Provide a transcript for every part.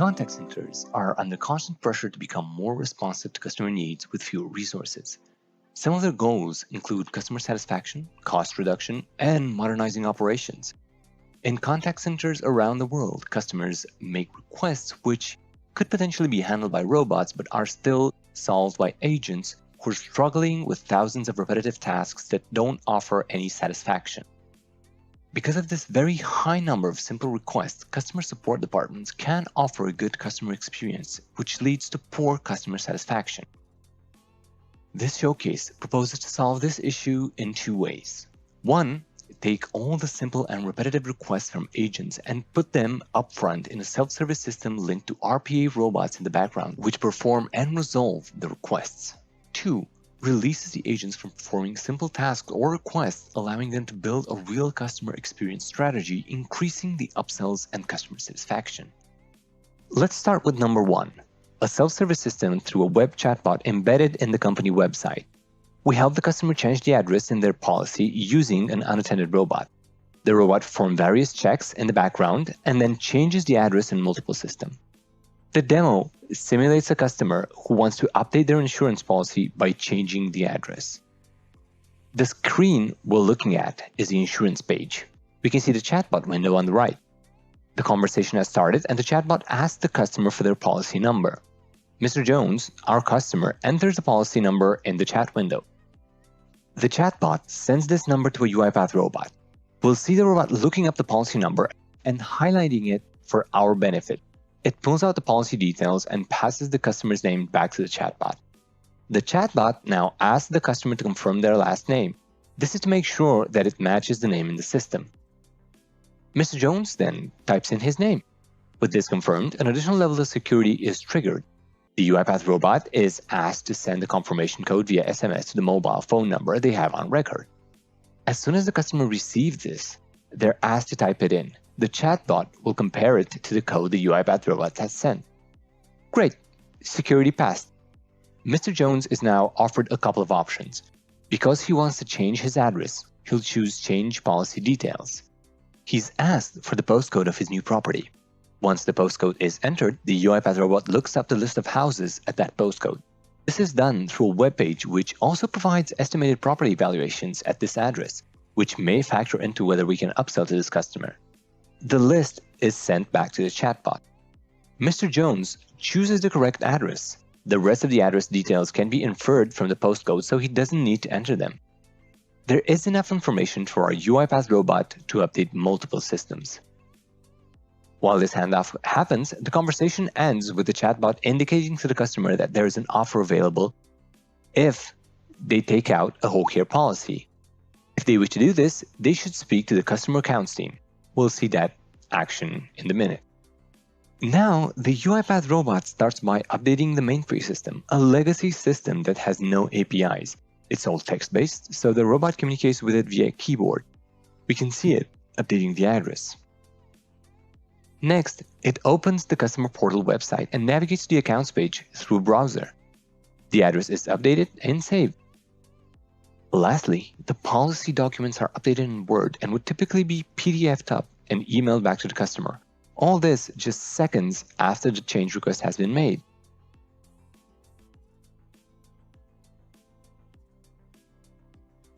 Contact centers are under constant pressure to become more responsive to customer needs with fewer resources. Some of their goals include customer satisfaction, cost reduction, and modernizing operations. In contact centers around the world, customers make requests which could potentially be handled by robots but are still solved by agents who are struggling with thousands of repetitive tasks that don't offer any satisfaction. Because of this very high number of simple requests, customer support departments can offer a good customer experience, which leads to poor customer satisfaction. This showcase proposes to solve this issue in two ways. One, take all the simple and repetitive requests from agents and put them upfront in a self-service system linked to RPA robots in the background, which perform and resolve the requests. Two, releases the agents from performing simple tasks or requests, allowing them to build a real customer experience strategy, increasing the upsells and customer satisfaction. Let's start with number one, a self-service system through a web chatbot embedded in the company website. We help the customer change the address in their policy using an unattended robot. The robot performs various checks in the background and then changes the address in multiple systems. The demo simulates a customer who wants to update their insurance policy by changing the address. The screen we're looking at is the insurance page. We can see the chatbot window on the right. The conversation has started and the chatbot asks the customer for their policy number. Mr. Jones, our customer, enters the policy number in the chat window. The chatbot sends this number to a UiPath robot. We'll see the robot looking up the policy number and highlighting it for our benefit. It pulls out the policy details and passes the customer's name back to the chatbot. The chatbot now asks the customer to confirm their last name. This is to make sure that it matches the name in the system. Mr. Jones then types in his name. With this confirmed, an additional level of security is triggered. The UiPath robot is asked to send the confirmation code via SMS to the mobile phone number they have on record. As soon as the customer receives this, they're asked to type it in. The chatbot will compare it to the code the UiPath robot has sent. Great, security passed. Mr. Jones is now offered a couple of options. Because he wants to change his address, he'll choose Change Policy Details. He's asked for the postcode of his new property. Once the postcode is entered, the UiPath robot looks up the list of houses at that postcode. This is done through a web page which also provides estimated property valuations at this address, which may factor into whether we can upsell to this customer. The list is sent back to the chatbot. Mr. Jones chooses the correct address. The rest of the address details can be inferred from the postcode, so he doesn't need to enter them. There is enough information for our UiPath robot to update multiple systems. While this handoff happens, the conversation ends with the chatbot indicating to the customer that there is an offer available if they take out a whole care policy. If they wish to do this, they should speak to the customer accounts team. We'll see that action in a minute. Now, the UiPath robot starts by updating the mainframe system, a legacy system that has no APIs. It's all text-based, so the robot communicates with it via keyboard. We can see it updating the address. Next, it opens the customer portal website and navigates to the accounts page through a browser. The address is updated and saved. Lastly, the policy documents are updated in Word and would typically be PDF'd up and emailed back to the customer. All this just seconds after the change request has been made.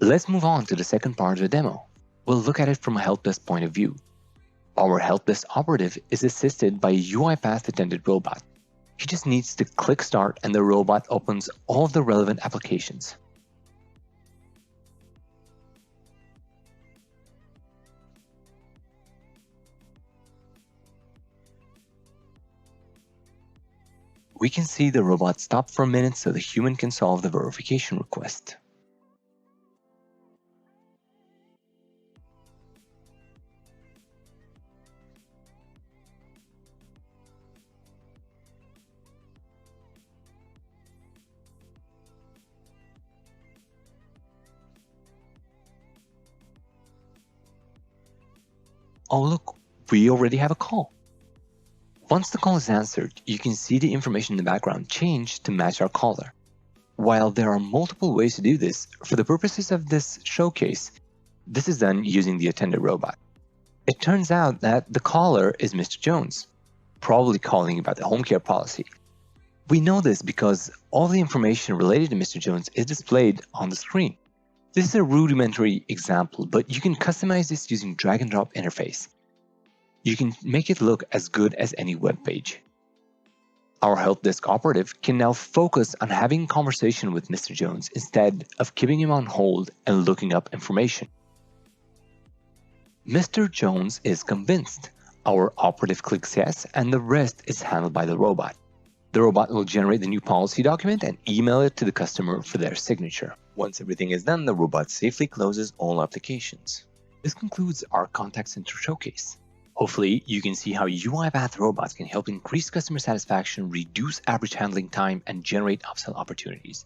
Let's move on to the second part of the demo. We'll look at it from a help desk point of view. Our help desk operative is assisted by a UiPath attended robot. He just needs to click Start and the robot opens all of the relevant applications. We can see the robot stop for a minute so the human can solve the verification request. Oh look, we already have a call. Once the call is answered, you can see the information in the background change to match our caller. While there are multiple ways to do this, for the purposes of this showcase, this is done using the attended robot. It turns out that the caller is Mr. Jones. probably calling about the home care policy. We know this because all the information related to Mr. Jones is displayed on the screen. This is a rudimentary example, but you can customize this using drag and drop interface. You can make it look as good as any web page. Our help desk operative can now focus on having a conversation with Mr. Jones instead of keeping him on hold and looking up information. Mr. Jones is convinced. Our operative clicks yes, and the rest is handled by the robot. The robot will generate the new policy document and email it to the customer for their signature. Once everything is done, the robot safely closes all applications. This concludes our contact center showcase. Hopefully, you can see how UiPath robots can help increase customer satisfaction, reduce average handling time, and generate upsell opportunities.